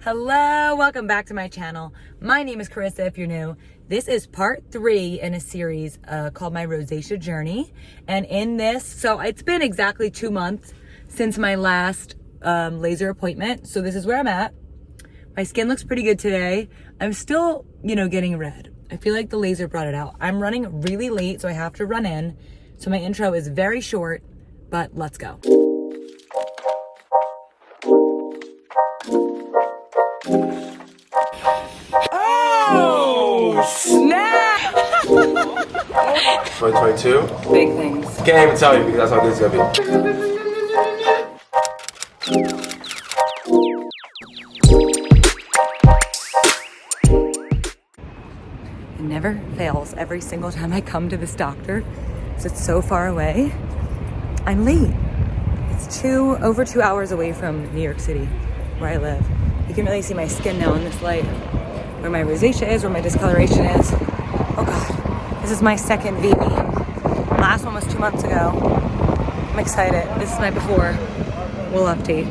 Hello, welcome back to my channel. My name is Carissa if you're new. This is part 3 in a series called my Rosacea journey. And in this, so it's been exactly 2 months since my last laser appointment. So this is where I'm at. My skin looks pretty good today. I'm still, getting red. I feel like the laser brought it out. I'm running really late, so I have to run in. So my intro is very short, but let's go. Snap! 2022? Big things. Can't even tell you because that's how good it's gonna be. It never fails. Every single time I come to this doctor, because it's so far away, I'm late. It's over 2 hours away from New York City, where I live. You can really see my skin now in this light. Where my rosacea is, where my discoloration is. Oh God, this is my second Vbeam. Last one was 2 months ago. I'm excited. This is my before. We'll update.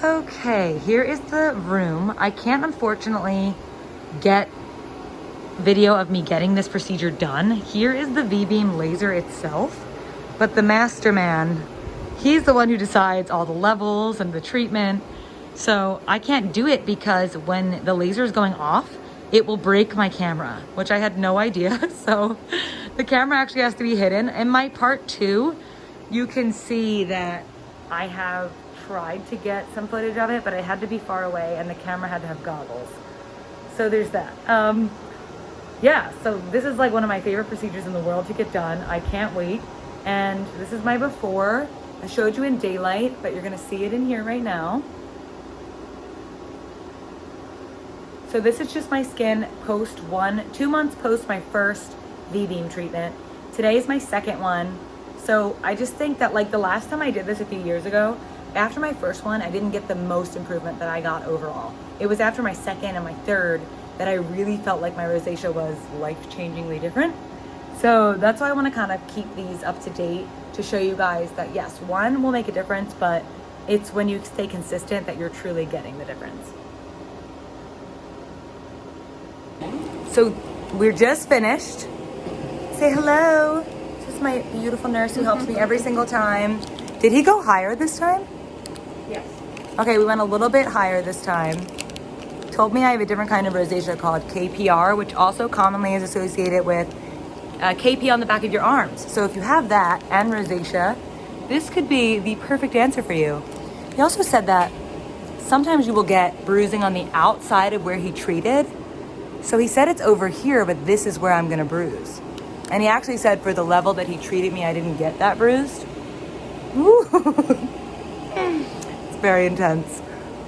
Okay, here is the room. I can't unfortunately get video of me getting this procedure done. Here is the Vbeam laser itself, but the master man, he's the one who decides all the levels and the treatment. So I can't do it because when the laser is going off, it will break my camera, which I had no idea. So the camera actually has to be hidden. In my part 2, you can see that I have tried to get some footage of it, but I had to be far away and the camera had to have goggles. So there's that. Yeah, so this is like one of my favorite procedures in the world to get done. I can't wait. And this is my before. I showed you in daylight, but you're gonna see it in here right now. So this is just my skin post 2 months post my first Vbeam treatment. Today is my second one. So I just think that like the last time I did this a few years ago, after my first one, I didn't get the most improvement that I got overall. It was after my second and my third that I really felt like my rosacea was life-changingly different. So that's why I want to kind of keep these up to date to show you guys that yes, one will make a difference, but it's when you stay consistent that you're truly getting the difference. So we're just finished. Say hello. This is my beautiful nurse who helps me every single time. Did he go higher this time? Yes. Okay, we went a little bit higher this time. Told me I have a different kind of rosacea called KPR, which also commonly is associated with KP on the back of your arms. So if you have that and rosacea, this could be the perfect answer for you. He also said that sometimes you will get bruising on the outside of where he treated. So he said it's over here, but this is where I'm gonna bruise. And he actually said for the level that he treated me, I didn't get that bruised. Ooh. It's very intense.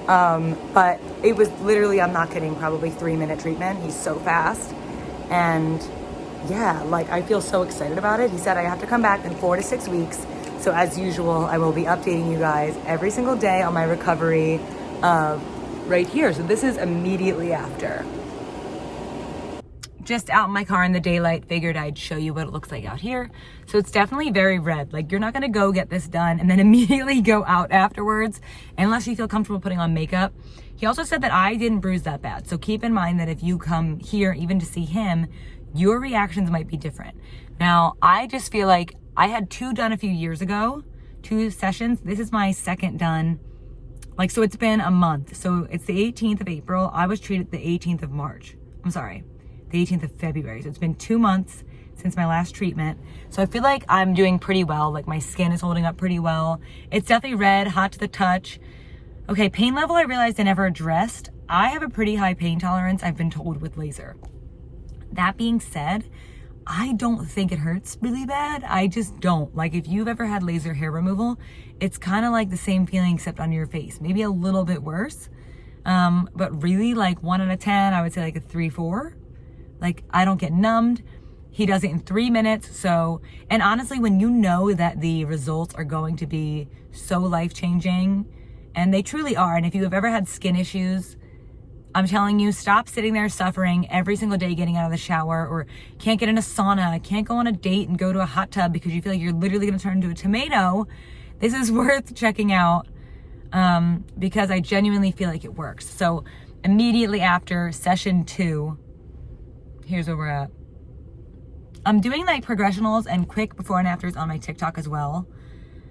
But it was literally, I'm not kidding, probably 3-minute treatment. He's so fast. And yeah, like I feel so excited about it. He said I have to come back in 4 to 6 weeks. So as usual, I will be updating you guys every single day on my recovery right here. So this is immediately after. Just out in my car in the daylight, figured I'd show you what it looks like out here. So it's definitely very red. Like you're not gonna go get this done and then immediately go out afterwards unless you feel comfortable putting on makeup. He also said that I didn't bruise that bad. So keep in mind that if you come here even to see him, your reactions might be different. Now, I just feel like I had 2 done a few years ago, 2 sessions. This is my second done. Like, so it's been a month. So it's the 18th of April. I was treated the 18th of March. I'm sorry. The 18th of February. So it's been 2 months since my last treatment. So I feel like I'm doing pretty well. Like my skin is holding up pretty well. It's definitely red, hot to the touch. Okay, pain level I realized I never addressed. I have a pretty high pain tolerance, I've been told, with laser. That being said, I don't think it hurts really bad. I just don't. Like if you've ever had laser hair removal, it's kind of like the same feeling except on your face. Maybe a little bit worse. But really like 1 out of 10, I would say like a 3-4. Like I don't get numbed. He does it in 3 minutes. So, and honestly, when you know that the results are going to be so life-changing, and they truly are. And if you have ever had skin issues, I'm telling you, stop sitting there suffering every single day getting out of the shower, or can't get in a sauna, can't go on a date and go to a hot tub because you feel like you're literally gonna turn into a tomato. This is worth checking out. because I genuinely feel like it works. So immediately after session 2, here's where we're at. I'm doing like progressionals and quick before and afters on my TikTok as well.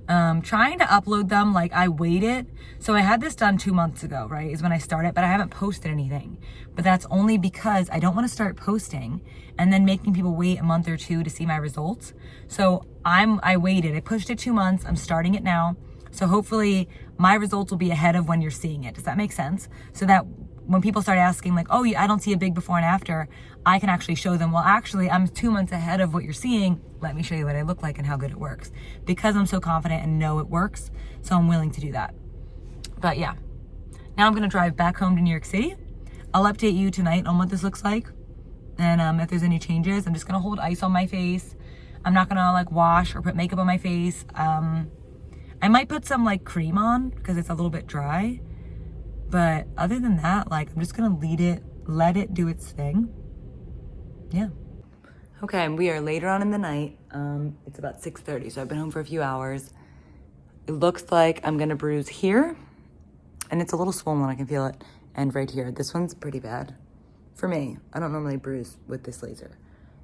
Trying to upload them, like I waited. So I had this done 2 months ago, right, is when I started, but I haven't posted anything. But that's only because I don't want to start posting and then making people wait a month or 2 to see my results. So I waited, I pushed it 2 months, I'm starting it now. So hopefully my results will be ahead of when you're seeing it. Does that make sense? So that when people start asking like, oh, I don't see a big before and after, I can actually show them, well, actually I'm 2 months ahead of what you're seeing. Let me show you what I look like and how good it works. Because I'm so confident and know it works, so I'm willing to do that. But yeah, now I'm gonna drive back home to New York City. I'll update you tonight on what this looks like. And if there's any changes, I'm just gonna hold ice on my face. I'm not gonna like wash or put makeup on my face. I might put some like cream on because it's a little bit dry. But other than that, like I'm just gonna let it do its thing. Yeah. Okay, and we are later on in the night. It's about 6:30, so I've been home for a few hours. It looks like I'm gonna bruise here, and it's a little swollen, I can feel it, and right here. This one's pretty bad for me. I don't normally bruise with this laser.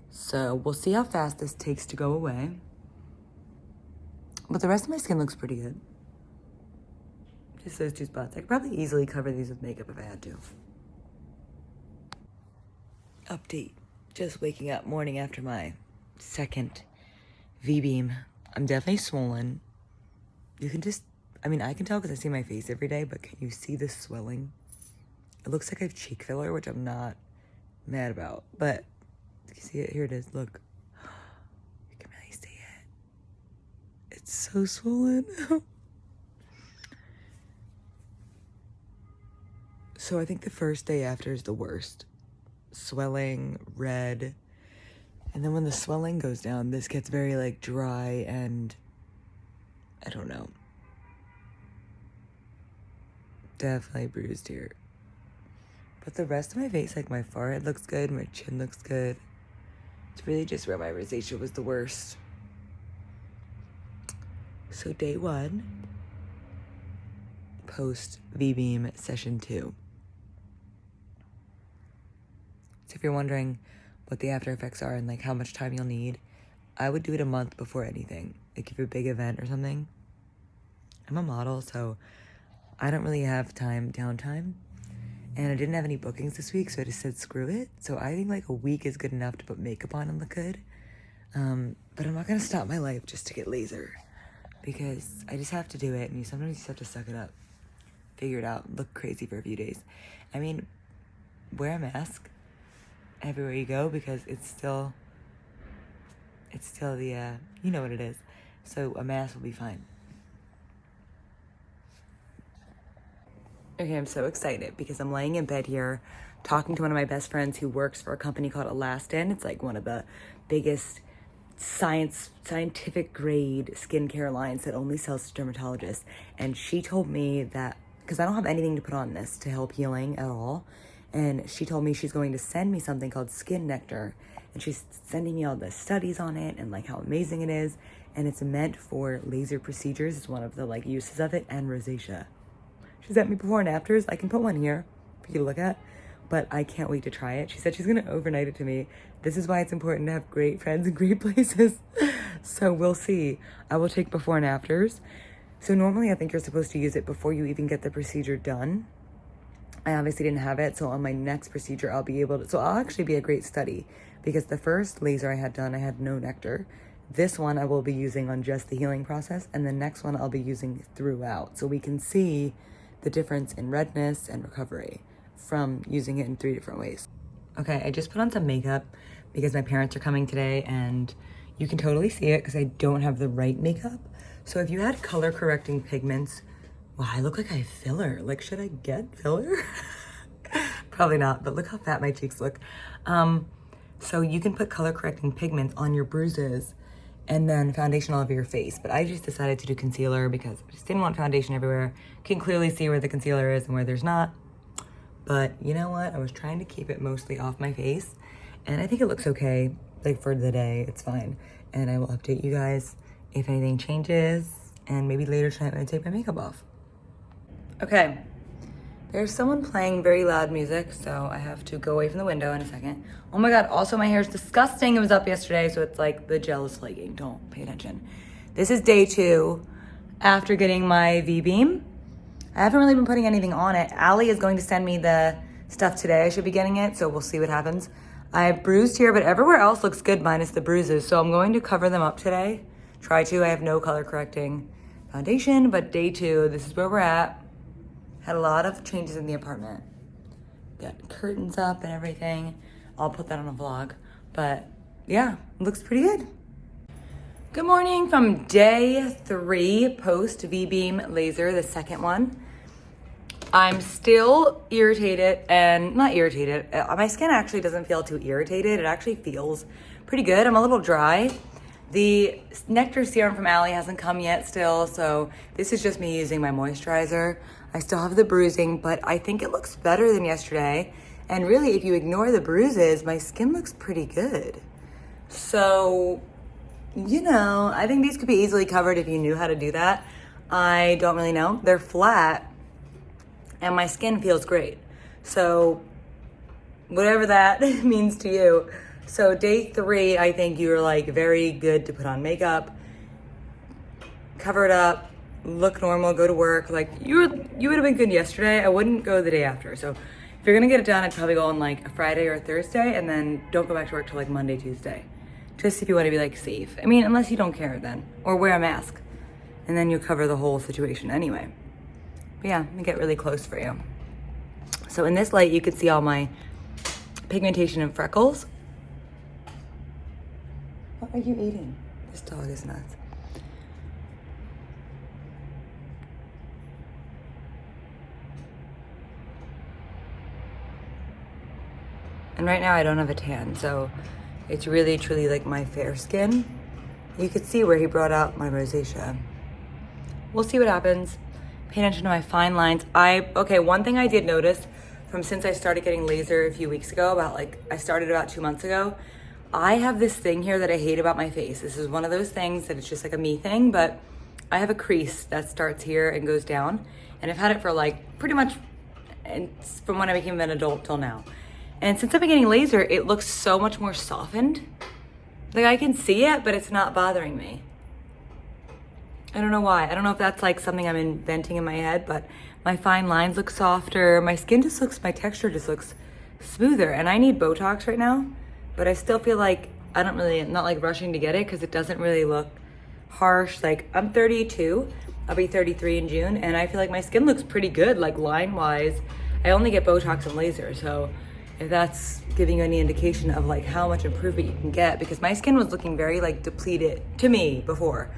So we'll see how fast this takes to go away. But the rest of my skin looks pretty good. Just those 2 spots. I could probably easily cover these with makeup if I had to. Update. Just waking up morning after my second V-beam. I'm definitely swollen. You can just, I mean, I can tell because I see my face every day, but can you see the swelling? It looks like I have cheek filler, which I'm not mad about, but you see it? Here it is, look. You can really see it. It's so swollen. So I think the first day after is the worst. Swelling, red, and then when the swelling goes down, this gets very like dry and I don't know. Definitely bruised here. But the rest of my face, like my forehead looks good, my chin looks good. It's really just where my rosacea was the worst. So day 1, post V-beam session 2. So if you're wondering what the after effects are and like how much time you'll need, I would do it a month before anything. Like if you're a big event or something. I'm a model, so I don't really have downtime. And I didn't have any bookings this week, so I just said screw it. So I think like a week is good enough to put makeup on and look good. But I'm not gonna stop my life just to get laser. Because I just have to do it, and sometimes you just have to suck it up. Figure it out, look crazy for a few days. I mean, wear a mask everywhere you go because it's still the, you know what it is. So a mask will be fine. Okay, I'm so excited because I'm laying in bed here talking to one of my best friends who works for a company called Elastin. It's like one of the biggest scientific grade skincare lines that only sells to dermatologists. And she told me that, because I don't have anything to put on this to help healing at all, and she told me she's going to send me something called Skin Nectar, and she's sending me all the studies on it and like how amazing it is, and it's meant for laser procedures. It's one of the like uses of it, and rosacea. She sent me before and afters. I can put one here for you to look at, but I can't wait to try it. She said she's gonna overnight it to me. This is why it's important to have great friends in great places. So we'll see. I will take before and afters. So normally I think you're supposed to use it before you even get the procedure done. I obviously didn't have it, so on my next procedure I'll be able to, so I'll actually be a great study because the first laser I had done, I had no nectar. This one I will be using on just the healing process, and the next one I'll be using throughout. So we can see the difference in redness and recovery from using it in 3 different ways. Okay, I just put on some makeup because my parents are coming today, and you can totally see it because I don't have the right makeup. So if you had color correcting pigments, wow, I look like I have filler. Like, should I get filler? Probably not, but look how fat my cheeks look. So you can put color correcting pigments on your bruises and then foundation all over your face. But I just decided to do concealer because I just didn't want foundation everywhere. You can clearly see where the concealer is and where there's not. But you know what? I was trying to keep it mostly off my face, and I think it looks okay. Like for the day, it's fine. And I will update you guys if anything changes, and maybe later tonight when I take my makeup off. Okay, there's someone playing very loud music, so I have to go away from the window in a second. Oh my God, also my hair is disgusting. It was up yesterday, so it's like the gel is flaking. Don't pay attention. This is day 2 after getting my V-Beam. I haven't really been putting anything on it. Allie is going to send me the stuff today. I should be getting it, so we'll see what happens. I have bruised here, but everywhere else looks good minus the bruises, so I'm going to cover them up today. Try to. I have no color correcting foundation, but day 2, this is where we're at. Had a lot of changes in the apartment. Got curtains up and everything. I'll put that on a vlog. But yeah, it looks pretty good. Good morning from day 3 post V-Beam laser, the second one. I'm still irritated and not irritated. My skin actually doesn't feel too irritated. It actually feels pretty good. I'm a little dry. The Nectar serum from Allie hasn't come yet still, so this is just me using my moisturizer. I still have the bruising, but I think it looks better than yesterday. And really, if you ignore the bruises, my skin looks pretty good. So, you know, I think these could be easily covered if you knew how to do that. I don't really know. They're flat, and my skin feels great. So, whatever that means to you. So day 3, I think you're like very good to put on makeup, cover it up, look normal, go to work. Like you would have been good yesterday. I wouldn't go the day after. So if you're gonna get it done, I'd probably go on like a Friday or a Thursday, and then don't go back to work till like Monday, Tuesday. Just if you want to be like safe. I mean, unless you don't care then, or wear a mask, and then you cover the whole situation anyway. But yeah, let me get really close for you. So in this light, you can see all my pigmentation and freckles. What are you eating? This dog is nuts. And right now I don't have a tan, so it's really truly like my fair skin. You could see where he brought out my rosacea. We'll see what happens. Pay attention to my fine lines. Okay, one thing I did notice from since I started getting laser a few weeks ago, I started about 2 months ago, I have this thing here that I hate about my face. This is one of those things that it's just like a me thing, but I have a crease that starts here and goes down. And I've had it for like pretty much from when I became an adult till now. And since I've been getting laser, it looks so much more softened. Like I can see it, but it's not bothering me. I don't know why. I don't know if that's like something I'm inventing in my head, but my fine lines look softer. My texture just looks smoother. And I need Botox right now. But I still feel like I'm not like rushing to get it because it doesn't really look harsh. Like I'm 32, I'll be 33 in June, and I feel like my skin looks pretty good, like line wise. I only get Botox and laser, so if that's giving you any indication of like how much improvement you can get, because my skin was looking very like depleted to me before.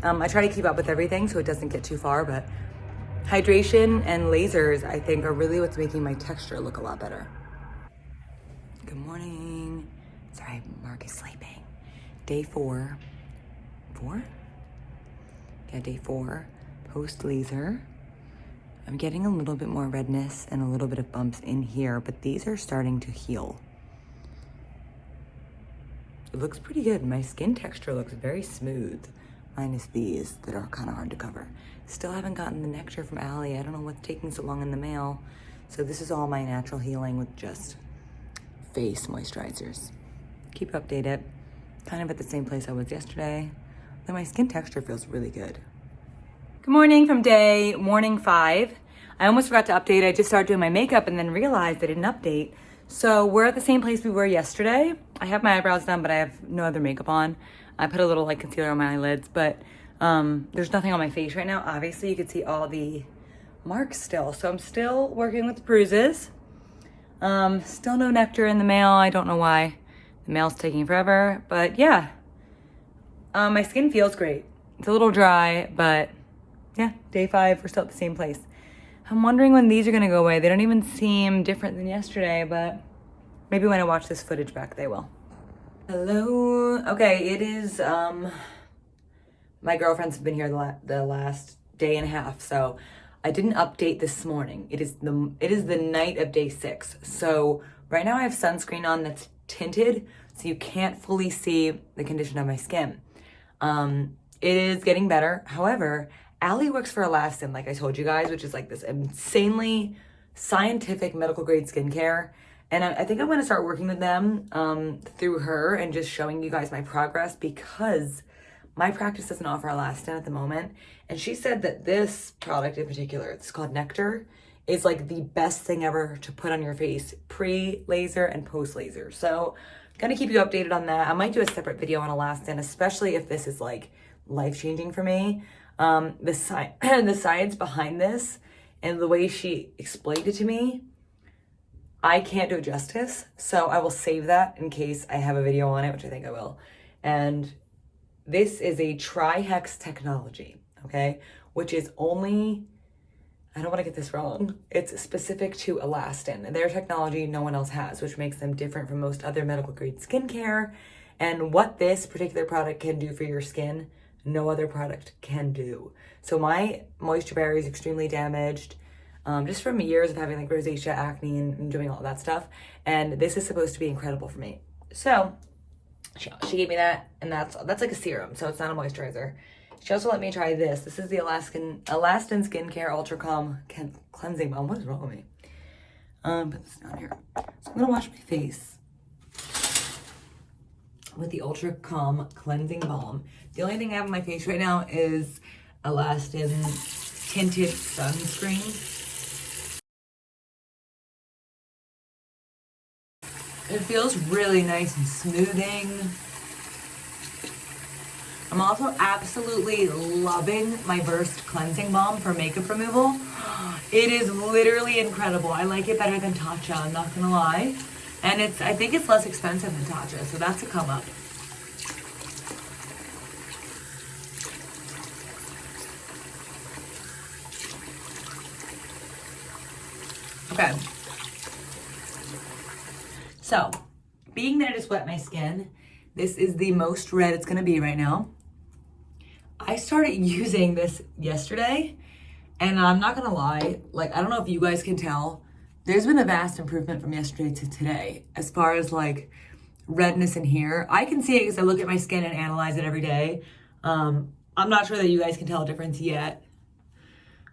I try to keep up with everything so it doesn't get too far, but hydration and lasers I think are really what's making my texture look a lot better. Good morning. Sorry, Mark is sleeping. Day 4. 4? Yeah, day 4. Post laser. I'm getting a little bit more redness and a little bit of bumps in here, but these are starting to heal. It looks pretty good. My skin texture looks very smooth, minus these that are kind of hard to cover. Still haven't gotten the nectar from Allie. I don't know what's taking so long in the mail. So this is all my natural healing with just face moisturizers. Keep updated. Kind of at the same place I was yesterday. But my skin texture feels really good. Good morning from morning 5. I almost forgot to update. I just started doing my makeup and then realized I didn't update. So we're at the same place we were yesterday. I have my eyebrows done, but I have no other makeup on. I put a little like concealer on my eyelids, but there's nothing on my face right now. Obviously you can see all the marks still. So I'm still working with bruises. Still no nectar in the mail. I don't know why. The mail's taking forever, but yeah. My skin feels great. It's a little dry, but yeah, day 5, we're still at the same place. I'm wondering when these are gonna go away. They don't even seem different than yesterday, but maybe when I watch this footage back, they will. Hello. Okay, it is, my girlfriends have been here the last day and a half, so I didn't update this morning. It is the night of day 6. So right now I have sunscreen on that's tinted, so you can't fully see the condition of my skin. It is getting better. However, Allie works for Elastin, like I told you guys, which is like this insanely scientific medical grade skincare. And I think I'm going to start working with them through her and just showing you guys my progress, because my practice doesn't offer Elastin at the moment. And she said that this product in particular, it's called Nectar, is like the best thing ever to put on your face pre-laser and post-laser. So I'm going to keep you updated on that. I might do a separate video on Elastin, especially if this is like life-changing for me. The science behind this and the way she explained it to me, I can't do it justice. So I will save that in case I have a video on it, which I think I will. And this is a trihex technology, okay? Which is only, I don't want to get this wrong, it's specific to Elastin. Their technology no one else has, which makes them different from most other medical grade skincare. And what this particular product can do for your skin, no other product can do. So my moisture barrier is extremely damaged, just from years of having like rosacea, acne, and doing all that stuff. And this is supposed to be incredible for me. So she gave me that, and that's like a serum, so it's not a moisturizer. She also let me try this. This is the Elastin Skincare Ultra Calm Cleansing Balm. What is wrong with me? Put this down here. So I'm gonna wash my face with the Ultra Calm Cleansing Balm. The only thing I have on my face right now is Elastin Tinted Sunscreen. It feels really nice and smoothing. I'm also absolutely loving my Burst Cleansing Balm for makeup removal. It is literally incredible. I like it better than Tatcha, I'm not gonna lie. And I think it's less expensive than Tatcha, so that's a come up. Okay. So, being that I just wet my skin, this is the most red it's gonna be right now. I started using this yesterday, and I'm not gonna lie, like, I don't know if you guys can tell, there's been a vast improvement from yesterday to today as far as like redness in here. I can see it because I look at my skin and analyze it every day. I'm not sure that you guys can tell a difference yet.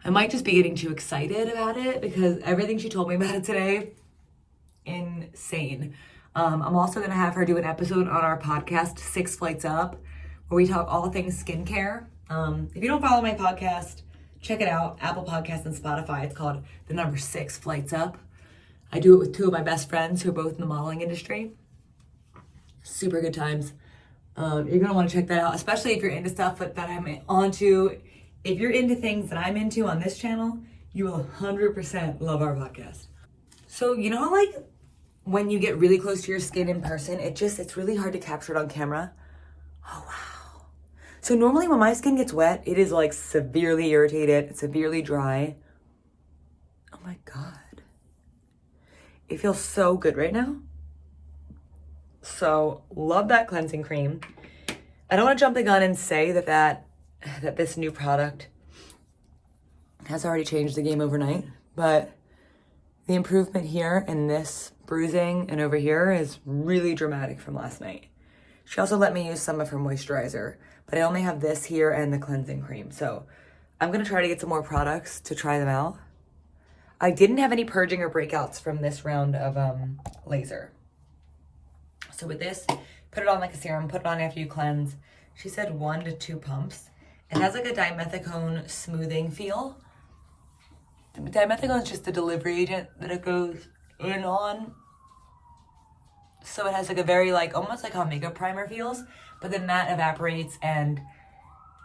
I might just be getting too excited about it because everything she told me about it today, insane. I'm also gonna have her do an episode on our podcast, 6 Flights Up, where we talk all things skincare. If you don't follow my podcast, check it out, Apple Podcasts and Spotify. It's called the number 6 Flights Up. I do it with 2 of my best friends who are both in the modeling industry. Super good times. You're gonna wanna check that out, especially if you're into stuff that I'm onto. If you're into things that I'm into on this channel, you will 100% love our podcast. So, you know, like when you get really close to your skin in person, it's really hard to capture it on camera. Oh, wow. So normally when my skin gets wet, it is like severely irritated, severely dry. Oh my God. It feels so good right now. So love that cleansing cream. I don't want to jump the gun and say that this new product has already changed the game overnight, but the improvement here in this bruising and over here is really dramatic from last night. She also let me use some of her moisturizer, but I only have this here and the cleansing cream. So I'm gonna try to get some more products to try them out. I didn't have any purging or breakouts from this round of laser. So with this, put it on like a serum, put it on after you cleanse. She said 1 to 2 pumps. It has like a dimethicone smoothing feel. Dimethicone is just the delivery agent that it goes in on. So it has like a very like, almost like how makeup primer feels, but then that evaporates, and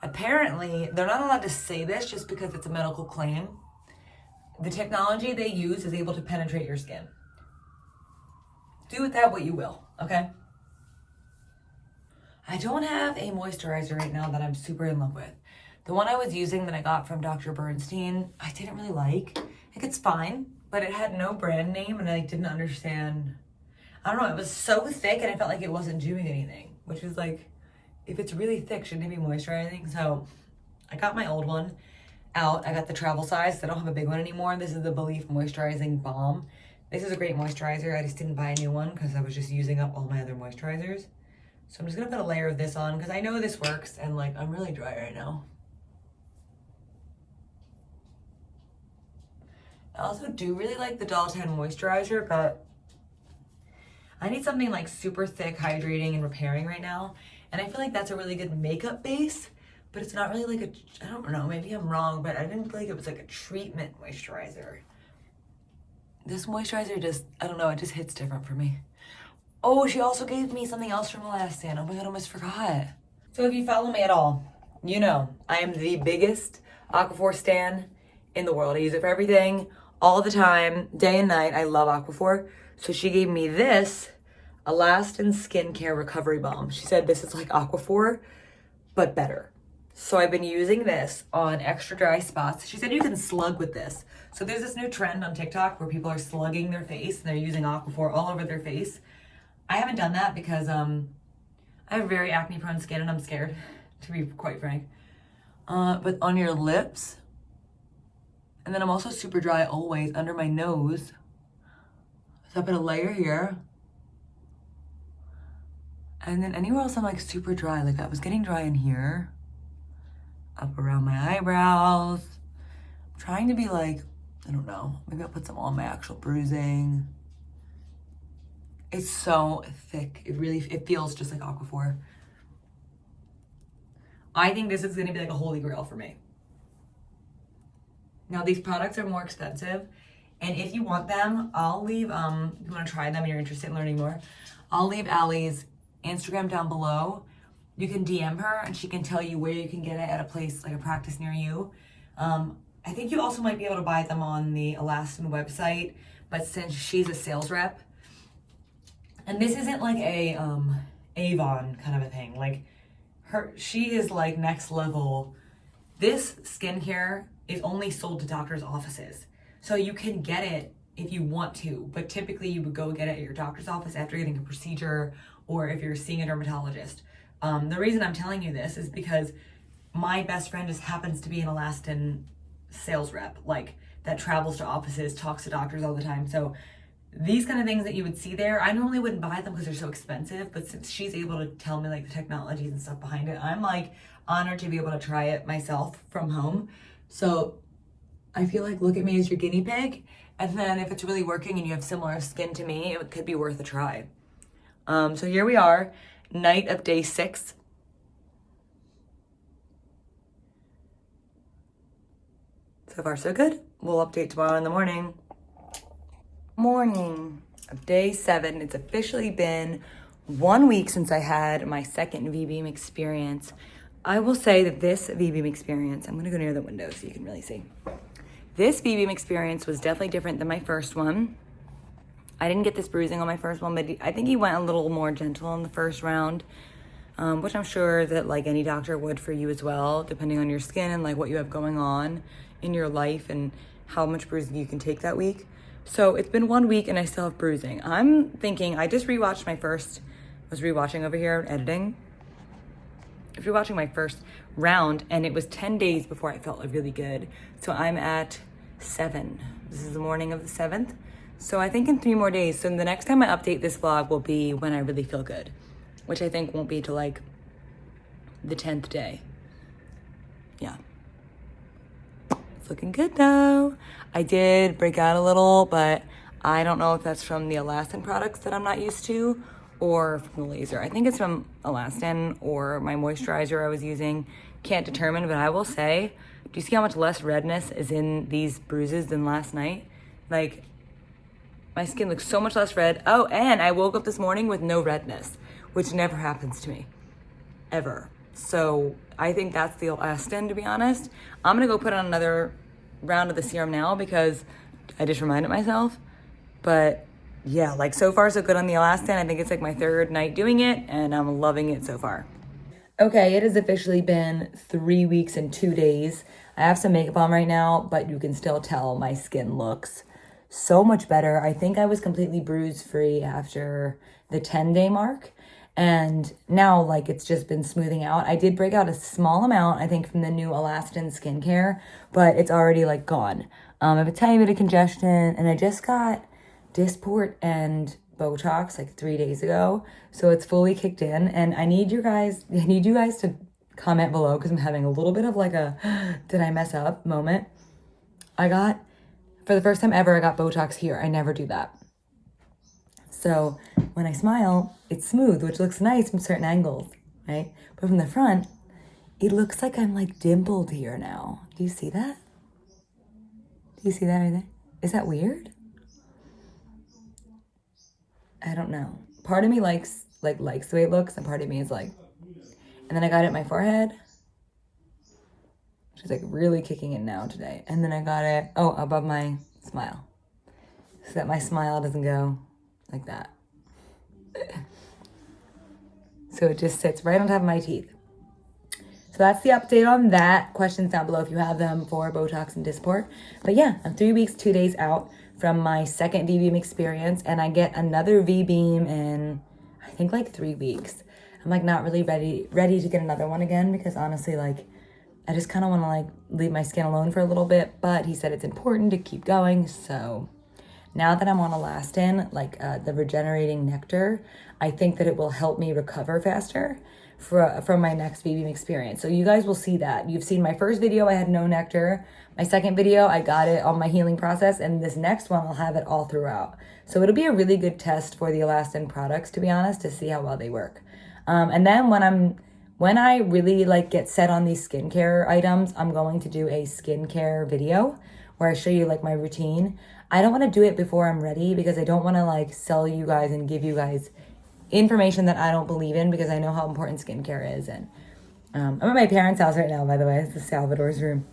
apparently they're not allowed to say this just because it's a medical claim. The technology they use is able to penetrate your skin. Do with that what you will, okay? I don't have a moisturizer right now that I'm super in love with. The one I was using that I got from Dr. Bernstein, I didn't really like. Like, it's fine, but it had no brand name, and I didn't understand. I don't know, it was so thick and I felt like it wasn't doing anything, which is like, if it's really thick, shouldn't it be moisturizing? So I got my old one out. I got the travel size, so I don't have a big one anymore. This is the Belief Moisturizing Balm. This is a great moisturizer. I just didn't buy a new one because I was just using up all my other moisturizers. So I'm just gonna put a layer of this on because I know this works, and like, I'm really dry right now. I also do really like the Doll 10 moisturizer, but I need something like super thick, hydrating, and repairing right now. And I feel like that's a really good makeup base, but it's not really like I don't know, maybe I'm wrong, but I didn't feel like it was like a treatment moisturizer. This moisturizer just, I don't know, it just hits different for me. Oh, she also gave me something else from Elastin. Oh my God, I almost forgot. So if you follow me at all, you know I am the biggest Aquaphor stan in the world. I use it for everything, all the time, day and night. I love Aquaphor. So she gave me this Elastin Skincare Recovery Balm. She said this is like Aquaphor, but better. So I've been using this on extra dry spots. She said you can slug with this. So there's this new trend on TikTok where people are slugging their face and they're using Aquaphor all over their face. I haven't done that because I have very acne prone skin and I'm scared, to be quite frank. But on your lips, and then I'm also super dry always under my nose. So I put a layer here. And then anywhere else I'm like super dry. Like I was getting dry in here. Up around my eyebrows. I'm trying to be like, I don't know, maybe I'll put some on my actual bruising. It's so thick. It feels just like Aquaphor. I think this is gonna be like a holy grail for me. Now these products are more expensive, and if you want them, I'll leave, if you wanna try them and you're interested in learning more, I'll leave Allie's Instagram down below. You can DM her and she can tell you where you can get it at a place, like a practice near you. I think you also might be able to buy them on the Elastin website, but since she's a sales rep, and this isn't like a Avon kind of a thing. Like she is like next level. This skincare is only sold to doctors' offices. So you can get it if you want to, but typically you would go get it at your doctor's office after getting a procedure or if you're seeing a dermatologist. The reason I'm telling you this is because my best friend just happens to be an Elastin sales rep, like that travels to offices, talks to doctors all the time. So these kind of things that you would see there, I normally wouldn't buy them because they're so expensive, but since she's able to tell me like the technologies and stuff behind it, I'm like honored to be able to try it myself from home. So I feel like look at me as your guinea pig, and then if it's really working and you have similar skin to me, it could be worth a try. So here we are, night of day 6. So far so good. We'll update tomorrow in the morning. Morning of day 7. It's officially been 1 week since I had my second Vbeam experience. I will say that this Vbeam experience, I'm gonna go near the window so you can really see. This Vbeam experience was definitely different than my first one. I didn't get this bruising on my first one, but I think he went a little more gentle in the first round, which I'm sure that like any doctor would for you as well, depending on your skin and like what you have going on in your life and how much bruising you can take that week. So it's been 1 week and I still have bruising. I'm thinking, I just rewatched my first, I was rewatching over here, editing. I was rewatching my first round and it was 10 days before I felt really good. So I'm at 7. This is the morning of the 7th. So I think in 3 more days. So the next time I update this vlog will be when I really feel good, which I think won't be till like the 10th day. Yeah. It's looking good though. I did break out a little, but I don't know if that's from the Elastin products that I'm not used to or from the laser. I think it's from Elastin or my moisturizer I was using. Can't determine, but I will say, do you see how much less redness is in these bruises than last night? Like, my skin looks so much less red. Oh, and I woke up this morning with no redness, which never happens to me, ever. So I think that's the Elastin, to be honest. I'm gonna go put on another round of the serum now because I just reminded myself. But yeah, like so far so good on the Elastin. I think it's like my 3rd night doing it and I'm loving it so far. Okay, it has officially been 3 weeks and 2 days. I have some makeup on right now, but you can still tell my skin looks so much better. I think I was completely bruise free after the 10-day mark. And now like it's just been smoothing out. I did break out a small amount, I think from the new Elastin skincare, but it's already like gone. I have a tiny bit of congestion and I just got Dysport and Botox like 3 days ago. So it's fully kicked in and I need you guys to comment below because I'm having a little bit of like a, did I mess up moment. I got for the first time ever, I got Botox here. I never do that. So when I smile, it's smooth, which looks nice from certain angles, right? But from the front, it looks like I'm like dimpled here now. Do you see that? Do you see that right there? Is that weird? I don't know. Part of me likes the way it looks, and part of me is like, and then I got it at my forehead, which is like really kicking in now today. And then I got it, above my smile, so that my smile doesn't go like that. So it just sits right on top of my teeth. So that's the update on that. Questions down below if you have them for Botox and Dysport. But yeah, I'm 3 weeks, 2 days out from my second Vbeam experience, and I get another Vbeam in, I think, like 3 weeks. I'm like not really ready to get another one again, because honestly, like, I just kind of want to like leave my skin alone for a little bit, but he said it's important to keep going. So now that I'm on elastin, like the regenerating nectar, I think that it will help me recover faster from my next Vbeam experience. So you guys will see that. You've seen my first video, I had no nectar. My second video, I got it on my healing process, and this next one, I'll have it all throughout. So it'll be a really good test for the elastin products, to be honest, to see how well they work. And then when I really like get set on these skincare items, I'm going to do a skincare video where I show you like my routine. I don't want to do it before I'm ready, because I don't want to like sell you guys and give you guys information that I don't believe in, because I know how important skincare is. And I'm at my parents' house right now, by the way. It's the Salvador's room.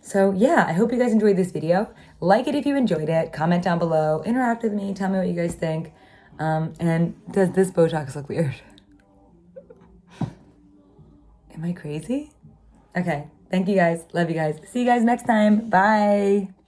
So yeah, I hope you guys enjoyed this video. Like it if you enjoyed it. Comment down below. Interact with me. Tell me what you guys think. And does this Botox look weird? Am I crazy? Okay. Thank you guys. Love you guys. See you guys next time. Bye.